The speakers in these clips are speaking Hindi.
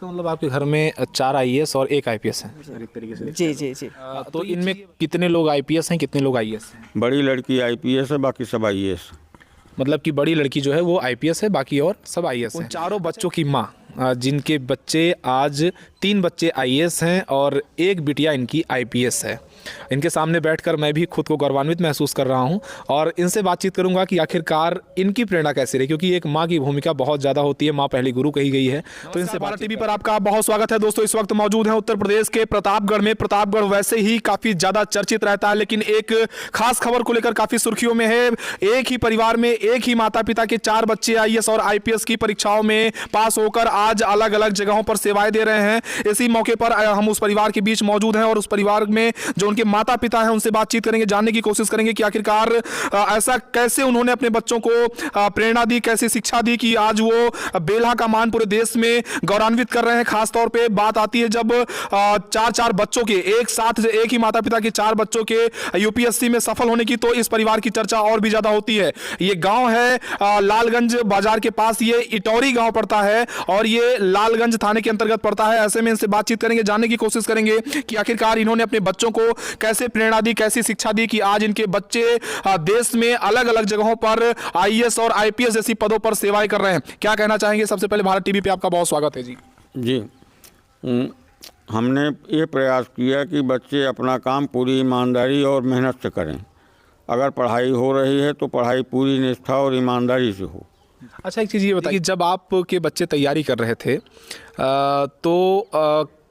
तो मतलब आपके घर में 4 आईएएस और 1 आईपीएस है एक तरीके से। जी जी जी। तो इनमें कितने लोग आईपीएस हैं, कितने लोग आईएएस हैं? बड़ी लड़की आईपीएस है, बाकी सब आईएएस। मतलब कि बड़ी लड़की जो है वो आईपीएस है, बाकी और सब आईएएस हैं। उन चारों बच्चों की माँ जिनके बच्चे आज 3 बच्चे आईएएस हैं और 1 बिटिया इनकी आईपीएस है, इनके सामने बैठकर मैं भी खुद को गौरवान्वित महसूस कर रहा हूं और इनसे बातचीत करूंगा कि आखिरकार इनकी प्रेरणा कैसी रही, क्योंकि एक माँ की भूमिका बहुत ज़्यादा होती है, माँ पहली गुरु कही गई है। तो इनसे भारत टीवी पर आपका बहुत स्वागत है दोस्तों। इस वक्त मौजूद है उत्तर प्रदेश के प्रतापगढ़ में। प्रतापगढ़ वैसे ही काफ़ी ज़्यादा चर्चित रहता है, लेकिन एक खास खबर को लेकर काफ़ी सुर्खियों में है। एक ही परिवार में एक ही माता पिता के 4 बच्चे आईएएस और आईपीएस की परीक्षाओं में पास होकर आज अलग अलग जगहों पर सेवाएं दे रहे हैं। इसी मौके पर हम उस परिवार के बीच मौजूद हैं और उस परिवार में जो उनके माता पिता हैं उनसे बातचीत करेंगे, जानने की कोशिश करेंगे कि आखिरकार ऐसा कैसे उन्होंने अपने बच्चों को प्रेरणा दी, कैसे शिक्षा दी कि आज वो बेल्हा का मान पूरे देश में गौरवान्वित कर रहे हैं। खासतौर पे बात आती है जब 4 बच्चों के एक साथ, एक ही माता पिता के 4 बच्चों के यूपीएससी में सफल होने की, तो इस परिवार की चर्चा और भी ज्यादा होती है। ये गांव है लालगंज बाजार के पास, ये इटौरी गांव पड़ता है और ये लालगंज थाने के अंतर्गत पड़ता है। ऐसे में इनसे बातचीत करेंगे, जानने की कोशिश करेंगे कि आखिरकार इन्होंने अपने बच्चों को कैसे प्रेरणा दी, कैसी शिक्षा दी कि आज इनके बच्चे देश में अलग अलग जगहों पर आईएएस और आईपीएस जैसी पदों पर सेवाएं कर रहे हैं। क्या कहना चाहेंगे? सबसे पहले भारत टीवी पे आपका बहुत स्वागत है जी। जी, हमने ये प्रयास किया कि बच्चे अपना काम पूरी ईमानदारी और मेहनत से करें। अगर पढ़ाई हो रही है तो पढ़ाई पूरी निष्ठा और ईमानदारी से हो। अच्छा, एक चीज़ ये बताइए कि जब आपके बच्चे तैयारी कर रहे थे तो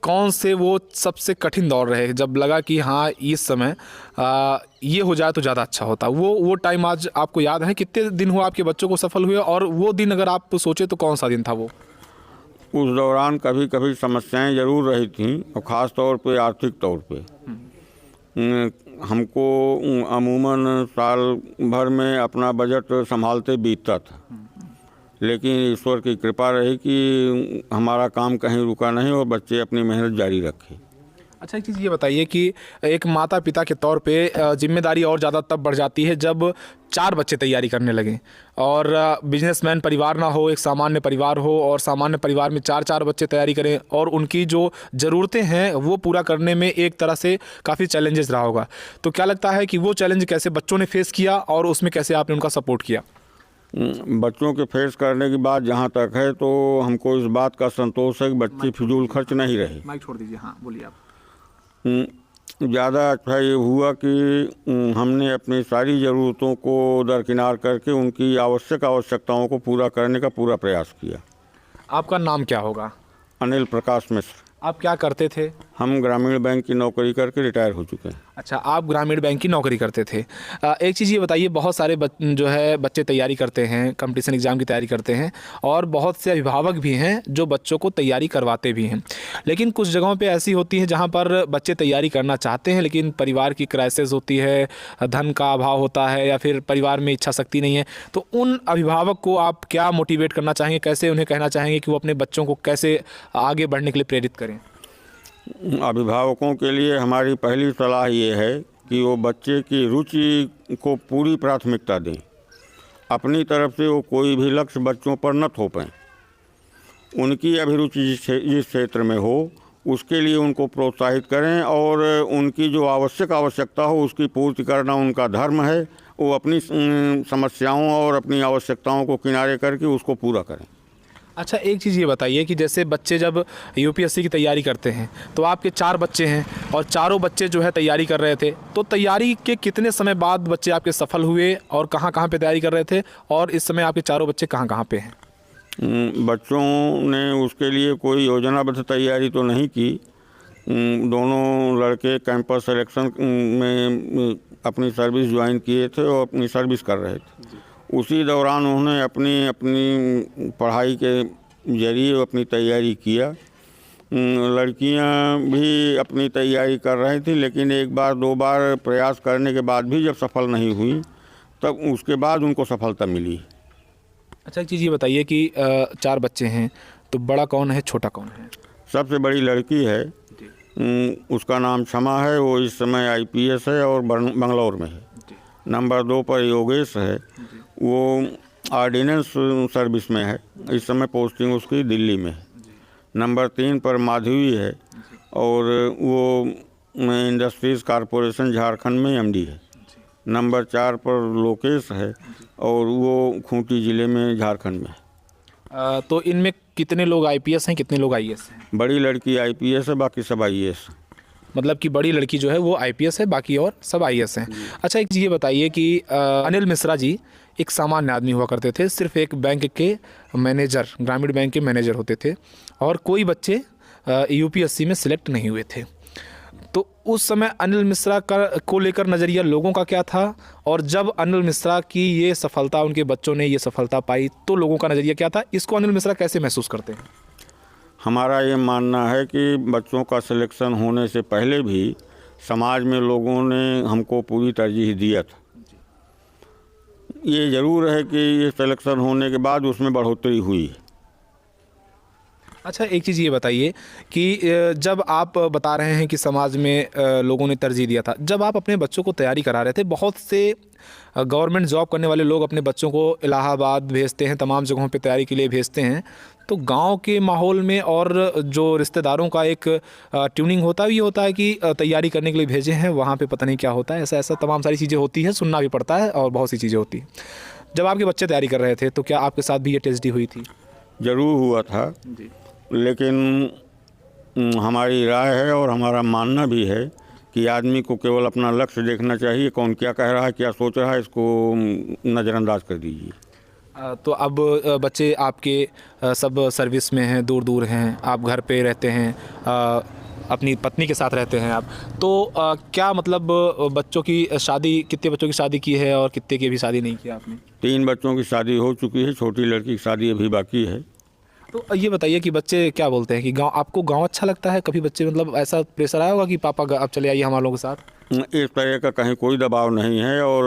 कौन से वो सबसे कठिन दौर रहे, जब लगा कि हाँ इस समय ये हो जाए तो ज़्यादा अच्छा होता? वो टाइम आज आपको याद है? कितने दिन हुआ आपके बच्चों को सफल हुए, और वो दिन अगर आप सोचे तो कौन सा दिन था वो? उस दौरान कभी कभी समस्याएं ज़रूर रही थीं, और ख़ास तौर पे आर्थिक तौर पे। हमको अमूमन साल भर में अपना बजट संभालते बीतता था, लेकिन ईश्वर की कृपा रही कि हमारा काम कहीं रुका नहीं और बच्चे अपनी मेहनत जारी रखे। अच्छा, एक चीज़ ये बताइए कि एक माता पिता के तौर पे जिम्मेदारी और ज़्यादा तब बढ़ जाती है जब 4 बच्चे तैयारी करने लगें और बिजनेसमैन परिवार ना हो, एक सामान्य परिवार हो, और सामान्य परिवार में 4 बच्चे तैयारी करें और उनकी जो ज़रूरतें हैं वो पूरा करने में एक तरह से काफ़ी चैलेंजेस रहा होगा। तो क्या लगता है कि वो चैलेंज कैसे बच्चों ने फेस किया और उसमें कैसे आपने उनका सपोर्ट किया? बच्चों के फेस करने की बात जहाँ तक है तो हमको इस बात का संतोष है कि बच्चे फिजूल खर्च नहीं रहे। माइक छोड़ दीजिए। हाँ, बोलिए आप। ज़्यादा अच्छा ये हुआ कि हमने अपनी सारी ज़रूरतों को दरकिनार करके उनकी आवश्यकताओं को पूरा करने का पूरा प्रयास किया। आपका नाम क्या होगा? अनिल प्रकाश मिश्र। आप क्या करते थे? हम ग्रामीण बैंक की नौकरी करके रिटायर हो चुके हैं। अच्छा, आप ग्रामीण बैंक की नौकरी करते थे। एक चीज़ ये बताइए, बहुत सारे जो है बच्चे तैयारी करते हैं, कंपटीशन एग्ज़ाम की तैयारी करते हैं, और बहुत से अभिभावक भी हैं जो बच्चों को तैयारी करवाते भी हैं, लेकिन कुछ जगहों पे ऐसी होती है जहाँ पर बच्चे तैयारी करना चाहते हैं लेकिन परिवार की क्राइसिस होती है, धन का अभाव होता है या फिर परिवार में इच्छा शक्ति नहीं है। तो उन अभिभावक को आप क्या मोटिवेट करना चाहेंगे, कैसे उन्हें कहना चाहेंगे कि वो अपने बच्चों को कैसे आगे बढ़ने के लिए प्रेरित करें? अभिभावकों के लिए हमारी पहली सलाह ये है कि वो बच्चे की रुचि को पूरी प्राथमिकता दें। अपनी तरफ से वो कोई भी लक्ष्य बच्चों पर न थोपें। उनकी अभिरुचि जिस क्षेत्र में हो उसके लिए उनको प्रोत्साहित करें और उनकी जो आवश्यकता हो उसकी पूर्ति करना उनका धर्म है। वो अपनी समस्याओं और अपनी आवश्यकताओं को किनारे करके उसको पूरा करें। अच्छा, एक चीज़ ये बताइए कि जैसे बच्चे जब यूपीएससी की तैयारी करते हैं तो आपके 4 बच्चे हैं और चारों बच्चे जो है तैयारी कर रहे थे, तो तैयारी के कितने समय बाद बच्चे आपके सफल हुए और कहाँ कहाँ पे तैयारी कर रहे थे, और इस समय आपके चारों बच्चे कहाँ कहाँ पे हैं? बच्चों ने उसके लिए कोई योजनाबद्ध तैयारी तो नहीं की। दोनों लड़के कैंपस सिलेक्शन में अपनी सर्विस ज्वाइन किए थे और अपनी सर्विस कर रहे थे। उसी दौरान उन्होंने अपनी पढ़ाई के जरिए अपनी तैयारी किया। लड़कियां भी अपनी तैयारी कर रही थी, लेकिन 1 बार 2 बार प्रयास करने के बाद भी जब सफल नहीं हुई तब उसके बाद उनको सफलता मिली। अच्छा, एक चीज़ ये बताइए कि 4 बच्चे हैं, तो बड़ा कौन है, छोटा कौन है? सबसे बड़ी लड़की है, उसका नाम क्षमा है, वो इस समय आईपीएस है और बंगलौर में है। नंबर 2 पर योगेश है, वो ऑर्डिनेंस सर्विस में है, इस समय पोस्टिंग उसकी दिल्ली में है। नंबर 3 पर माधवी है और वो इंडस्ट्रीज़ कॉरपोरेशन झारखंड में एमडी है। नंबर 4 पर लोकेश है और वो खूंटी ज़िले में झारखंड में है। तो इनमें कितने लोग आईपीएस हैं, कितने लोग आईएएस हैं? बड़ी लड़की आईपीएस है, बाकी सब आईएएस। मतलब कि बड़ी लड़की जो है वो आईपीएस है, बाकी और सब आईएएस हैं। अच्छा, एक चीज़ ये बताइए कि अनिल मिश्रा जी एक सामान्य आदमी हुआ करते थे, सिर्फ एक बैंक के मैनेजर, ग्रामीण बैंक के मैनेजर होते थे और कोई बच्चे यूपीएससी में सिलेक्ट नहीं हुए थे। तो उस समय अनिल मिश्रा को लेकर नज़रिया लोगों का क्या था, और जब अनिल मिश्रा की ये सफलता, उनके बच्चों ने ये सफलता पाई, तो लोगों का नज़रिया क्या था? इसको अनिल मिश्रा कैसे महसूस करते हैं? हमारा ये मानना है कि बच्चों का सिलेक्शन होने से पहले भी समाज में लोगों ने हमको पूरी तरजीह दिया था। ये ज़रूर है कि ये सिलेक्शन होने के बाद उसमें बढ़ोतरी हुई। अच्छा, एक चीज़ ये बताइए कि जब आप बता रहे हैं कि समाज में लोगों ने तरजीह दिया था, जब आप अपने बच्चों को तैयारी करा रहे थे, बहुत से गवर्नमेंट जॉब करने वाले लोग अपने बच्चों को इलाहाबाद भेजते हैं, तमाम जगहों पे तैयारी के लिए भेजते हैं, तो गांव के माहौल में और जो रिश्तेदारों का एक ट्यूनिंग होता भी होता है कि तैयारी करने के लिए भेजे हैं, वहाँ पे पता नहीं क्या होता है, ऐसा तमाम सारी चीज़ें होती है, सुनना भी पड़ता है और बहुत सी चीज़ें होती हैं। जब आपके बच्चे तैयारी कर रहे थे तो क्या आपके साथ भी ये टेस्ट हुई थी? ज़रूर हुआ था जी। लेकिन हमारी राय है और हमारा मानना भी है कि आदमी को केवल अपना लक्ष्य देखना चाहिए, कौन क्या कह रहा है, क्या सोच रहा है, इसको नज़रअंदाज कर दीजिए। तो अब बच्चे आपके सब सर्विस में हैं, दूर दूर हैं, आप घर पे रहते हैं, अपनी पत्नी के साथ रहते हैं आप, तो क्या मतलब बच्चों की शादी, कितने बच्चों की शादी की है और कितने की भी शादी नहीं की आपने? 3 बच्चों की शादी हो चुकी है, छोटी लड़की की शादी अभी बाकी है। तो ये बताइए कि बच्चे क्या बोलते हैं कि गांव, आपको गांव अच्छा लगता है? कभी बच्चे मतलब ऐसा प्रेशर आया होगा कि पापा आप चले आइए हमारे लोगों के साथ? इस तरह का कहीं कोई दबाव नहीं है और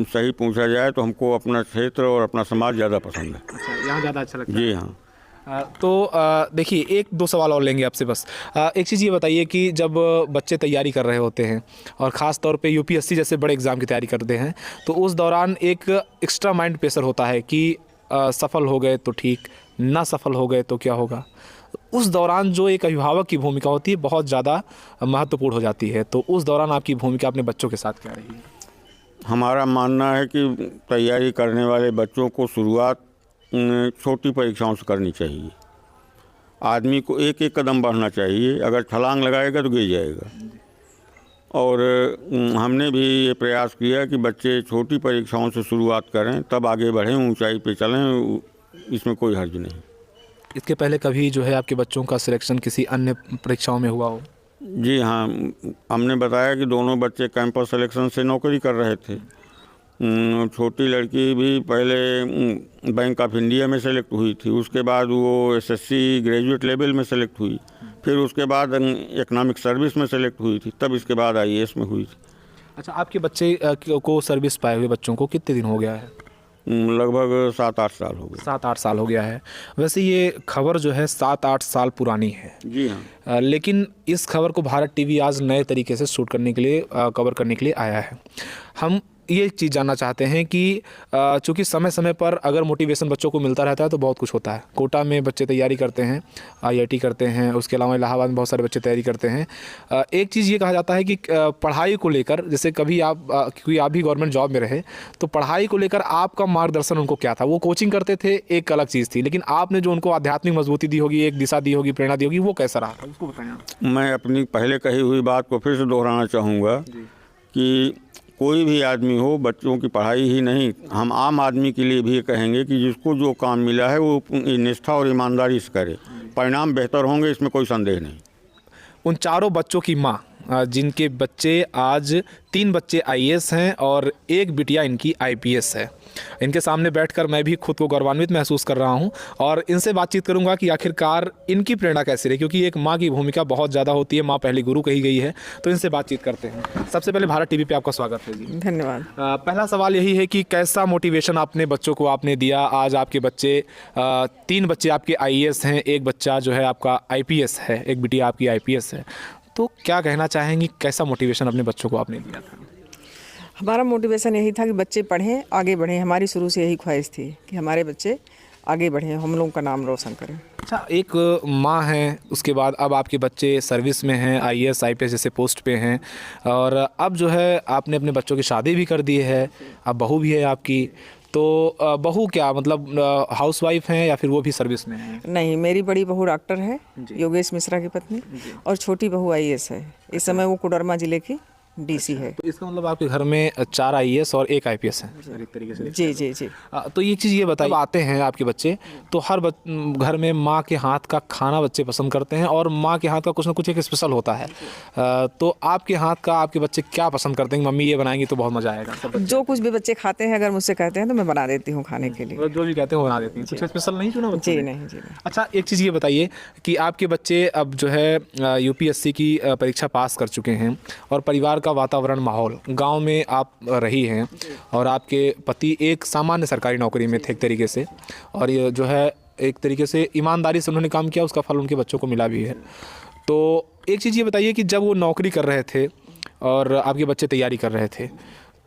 सही पूछा जाए तो हमको अपना क्षेत्र और अपना समाज ज़्यादा पसंद है। अच्छा, यहाँ ज़्यादा अच्छा लगता है? जी हाँ। तो देखिए, 1-2 सवाल और लेंगे आपसे बस। एक चीज़ ये बताइए कि जब बच्चे तैयारी कर रहे होते हैं और ख़ास तौर पे यूपीएससी जैसे बड़े एग्ज़ाम की तैयारी करते हैं, तो उस दौरान एक एक्स्ट्रा माइंड प्रेशर होता है कि सफल हो गए तो ठीक, ना सफल हो गए तो क्या होगा? उस दौरान जो एक अभिभावक की भूमिका होती है बहुत ज़्यादा महत्वपूर्ण हो जाती है, तो उस दौरान आपकी भूमिका अपने बच्चों के साथ क्या रही? हमारा मानना है कि तैयारी करने वाले बच्चों को शुरुआत छोटी परीक्षाओं से करनी चाहिए। आदमी को एक एक कदम बढ़ना चाहिए, अगर छलांग लगाएगा तो गिर जाएगा। और हमने भी ये प्रयास किया कि बच्चे छोटी परीक्षाओं से शुरुआत करें, तब आगे बढ़ें, ऊंचाई पे चलें, इसमें कोई हर्ज नहीं। इसके पहले कभी जो है आपके बच्चों का सिलेक्शन किसी अन्य परीक्षाओं में हुआ हो? जी हाँ, हमने बताया कि दोनों बच्चे कैंपस सिलेक्शन से नौकरी कर रहे थे। छोटी लड़की भी पहले बैंक ऑफ इंडिया में सेलेक्ट हुई थी, उसके बाद वो एसएससी ग्रेजुएट लेवल में सेलेक्ट हुई, फिर उसके बाद इकोनॉमिक सर्विस में सेलेक्ट हुई थी, तब इसके बाद आईएएस में हुई थी। अच्छा, आपके बच्चे को सर्विस पाए हुए बच्चों को कितने दिन हो गया है? लगभग 7-8 साल हो गए। 7-8 साल हो गया है। वैसे ये खबर जो है 7-8 साल पुरानी है। जी हाँ। लेकिन इस खबर को भारत टीवी आज नए तरीके से शूट करने के लिए, कवर करने के लिए आया है। हम ये चीज़ जानना चाहते हैं कि चूँकि समय समय पर अगर मोटिवेशन बच्चों को मिलता रहता है तो बहुत कुछ होता है। कोटा में बच्चे तैयारी करते हैं, आईआईटी करते हैं, उसके अलावा इलाहाबाद में बहुत सारे बच्चे तैयारी करते हैं। एक चीज़ ये कहा जाता है कि पढ़ाई को लेकर, जैसे कभी आप, क्योंकि आप भी गवर्नमेंट जॉब में रहे, तो पढ़ाई को लेकर आपका मार्गदर्शन उनको क्या था? वो कोचिंग करते थे, एक अलग चीज़ थी, लेकिन आपने जो उनको आध्यात्मिक मजबूती दी होगी, एक दिशा दी होगी, प्रेरणा दी होगी, वो कैसा रहा? उसको बताएं। मैं अपनी पहले कही हुई बात को फिर से दोहराना चाहूँगा कि कोई भी आदमी हो, बच्चों की पढ़ाई ही नहीं, हम आम आदमी के लिए भी कहेंगे कि जिसको जो काम मिला है वो निष्ठा और ईमानदारी से करे, परिणाम बेहतर होंगे, इसमें कोई संदेह नहीं। उन चारों बच्चों की माँ, जिनके बच्चे आज 3 बच्चे आईएएस हैं और एक बिटिया इनकी आईपीएस है, इनके सामने बैठकर मैं भी खुद को गौरवान्वित महसूस कर रहा हूं और इनसे बातचीत करूंगा कि आखिरकार इनकी प्रेरणा कैसी रही, क्योंकि एक माँ की भूमिका बहुत ज़्यादा होती है, माँ पहली गुरु कही गई है। तो इनसे बातचीत करते हैं। सबसे पहले भारत टीवी पे आपका स्वागत है जी। धन्यवाद। पहला सवाल यही है कि कैसा मोटिवेशन आपने बच्चों को आपने दिया? आज आपके बच्चे 3 बच्चे आपके आईएएस हैं, एक बच्चा जो है आपका आईपीएस है, एक बिटिया आपकी आईपीएस है, तो क्या कहना चाहेंगी, कैसा मोटिवेशन अपने बच्चों को आपने दिया था? हमारा मोटिवेशन यही था कि बच्चे पढ़ें, आगे बढ़ें। हमारी शुरू से यही ख्वाहिश थी कि हमारे बच्चे आगे बढ़ें, हम लोगों का नाम रोशन करें। अच्छा, एक माँ हैं, उसके बाद अब आपके बच्चे सर्विस में हैं, आईएएस आईपीएस जैसे पोस्ट पे हैं, और अब जो है आपने अपने बच्चों की शादी भी कर दी है, अब बहू भी है आपकी। तो बहू क्या मतलब हाउसवाइफ हैं या फिर वो भी सर्विस में हैं? नहीं, मेरी बड़ी बहू डॉक्टर है, योगेश मिश्रा की पत्नी, और छोटी बहू आईएएस है। इस समय वो कोडरमा जिले की डीसी है। तो इसका मतलब आपके घर में 4 आईएएस और 1 आईपीएस हैं एक तरीके से। जी जी जी। तो एक चीज़ ये बताइए, आते हैं आपके बच्चे तो हर घर में माँ के हाथ का खाना बच्चे पसंद करते हैं, और माँ के हाथ का कुछ ना कुछ एक स्पेशल होता है। तो आपके हाथ का आपके बच्चे क्या पसंद करते हैं? मम्मी ये बनाएंगी तो बहुत मज़ा आएगा। सब जो कुछ भी बच्चे खाते हैं, अगर मुझसे कहते हैं तो मैं बना देती हूँ खाने के लिए। मतलब जो भी कहते हैं वो बना देती हैं, कुछ स्पेशल नहीं चुना बच्चों जी ने? नहीं, जी नहीं। अच्छा, एक चीज़ ये बताइए कि आपके बच्चे अब जो है यूपीएससी की परीक्षा पास कर चुके हैं, और परिवार का वातावरण माहौल, गांव में आप रही हैं, और आपके पति एक सामान्य सरकारी नौकरी में थे एक तरीके से, और ये जो है एक तरीके से ईमानदारी से उन्होंने काम किया, उसका फल उनके बच्चों को मिला भी है। तो एक चीज़ ये बताइए कि जब वो नौकरी कर रहे थे और आपके बच्चे तैयारी कर रहे थे,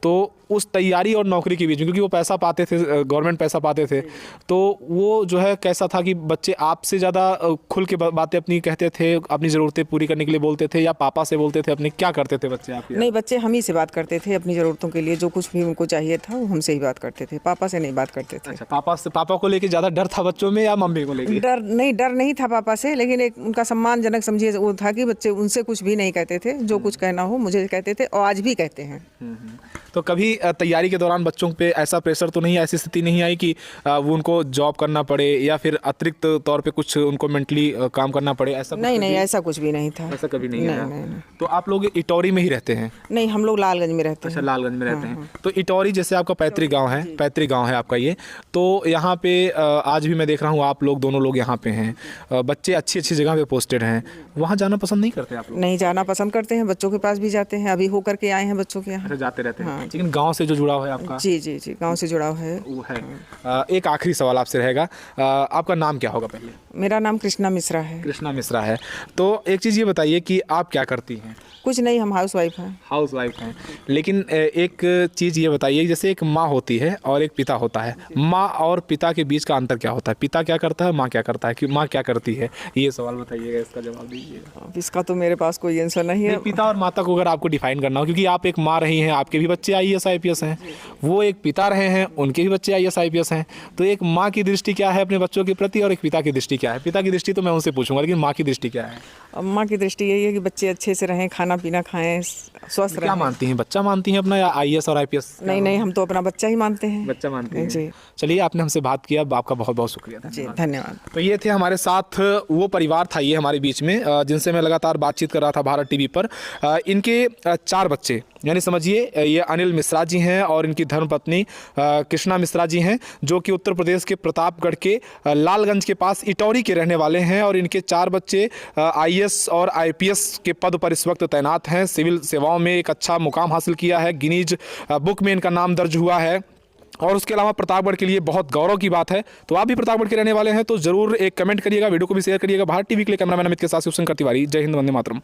तो उस तैयारी और नौकरी के बीच में, क्योंकि वो पैसा पाते थे, गवर्नमेंट पैसा पाते थे, तो वो जो है कैसा था कि बच्चे आपसे ज़्यादा खुल के बातें अपनी कहते थे, अपनी ज़रूरतें पूरी करने के लिए बोलते थे, या पापा से बोलते थे अपने? क्या करते थे बच्चे आपके? नहीं, बच्चे हम ही से बात करते थे अपनी ज़रूरतों के लिए। जो कुछ भी उनको चाहिए था वो हमसे ही बात करते थे, पापा से नहीं बात करते थे। अच्छा, पापा को लेके ज़्यादा डर था बच्चों में, या मम्मी को लेके? डर नहीं था पापा से, लेकिन एक उनका सम्मानजनक समझिए वो था कि बच्चे उनसे कुछ भी नहीं कहते थे, जो कुछ कहना हो मुझे कहते थे, और आज भी कहते हैं। तो कभी तैयारी के दौरान बच्चों पे ऐसा प्रेशर तो नहीं, ऐसी स्थिति नहीं आई कि वो उनको जॉब करना पड़े, या फिर अतिरिक्त तौर पे कुछ उनको मेंटली काम करना पड़े? ऐसा नहीं नहीं, ऐसा कुछ भी नहीं था। ऐसा कभी नहीं आया? नहीं। तो आप लोग इटौरी में ही रहते हैं? नहीं, हम लोग लालगंज में रहते हैं। अच्छा, लालगंज में रहते हैं। तो इटौरी जैसे आपका पैतृक गांव है आपका ये, तो यहाँ पे आज भी मैं देख रहा हूँ आप लोग दोनों लोग यहाँ पे हैं, बच्चे अच्छी अच्छी जगह पे पोस्टेड हैं, वहाँ जाना पसंद नहीं करते आप लोग? नहीं, जाना पसंद करते हैं, बच्चों के पास भी जाते हैं, अभी होकर के आए हैं बच्चों के यहाँ। अच्छा, जाते रहते हैं। लेकिन गाँव से जो जुड़ाव है आपका? जी जी जी, गाँव से जुड़ाव है वो है। एक आखिरी सवाल आपसे रहेगा, आपका नाम क्या होगा पहले? मेरा नाम कृष्णा मिश्रा है। कृष्णा मिश्रा है। तो एक चीज़ ये बताइए कि आप क्या करती हैं? कुछ नहीं, हम हाउसवाइफ हैं। हाउसवाइफ हैं, लेकिन एक चीज़ ये बताइए, जैसे एक माँ होती है और एक पिता होता है, माँ और पिता के बीच का अंतर क्या होता है? पिता क्या करता है, माँ क्या करता है, कि माँ क्या करती है? ये सवाल बताइएगा, इसका जवाब दीजिएगा। इसका तो मेरे पास कोई आंसर नहीं है। पिता और माता को अगर आपको डिफाइन करना हो, क्योंकि आप एक माँ रही हैं, आपके भी बच्चे आईएएस आईपीएस हैं, वो एक पिता रहे हैं, उनके भी बच्चे आईएएस आईपीएस हैं, तो एक माँ की दृष्टि क्या है अपने बच्चों के प्रति, और एक पिता की दृष्टि क्या है? पिता की दृष्टि तो मैं उनसे पूछूंगा, लेकिन माँ की दृष्टि क्या है? माँ की दृष्टि यही है कि बच्चे अच्छे से रहें, खाना पीना खाएं, स्वस्थ क्या रहें। मानती हैं, बच्चा मानती हैं अपना, या आईएएस और आईपीएस? नहीं, हम तो अपना बच्चा ही मानते हैं। बच्चा मानती हैं। जी। चलिए, आपने हमसे बात किया, आपका बहुत बहुत शुक्रिया। जी, धन्यवाद। तो ये थे हमारे साथ वो परिवार था ये हमारे बीच में, जिनसे मैं लगातार बातचीत कर रहा था भारत टीवी पर। इनके 4 बच्चे, यानी समझिए ये अनिल मिश्रा जी हैं, और इनकी धर्मपत्नी कृष्णा मिश्रा जी हैं, जो कि उत्तर प्रदेश के प्रतापगढ़ के लालगंज के पास इटौरी के रहने वाले हैं, और इनके 4 बच्चे आईएएस और आईपीएस के पद पर इस वक्त तैनात हैं। सिविल सेवाओं में एक अच्छा मुकाम हासिल किया है, गिनीज बुक में इनका नाम दर्ज हुआ है, और उसके अलावा प्रतापगढ़ के लिए बहुत गौरव की बात है। तो आप भी प्रतापगढ़ के रहने वाले हैं तो जरूर एक कमेंट करिएगा, वीडियो को भी शेयर करिएगा। भारत टीवी के लिए कैमरामैन अमित के साथ शिवशंकर तिवारी। जय हिंद, वंदे मातरम।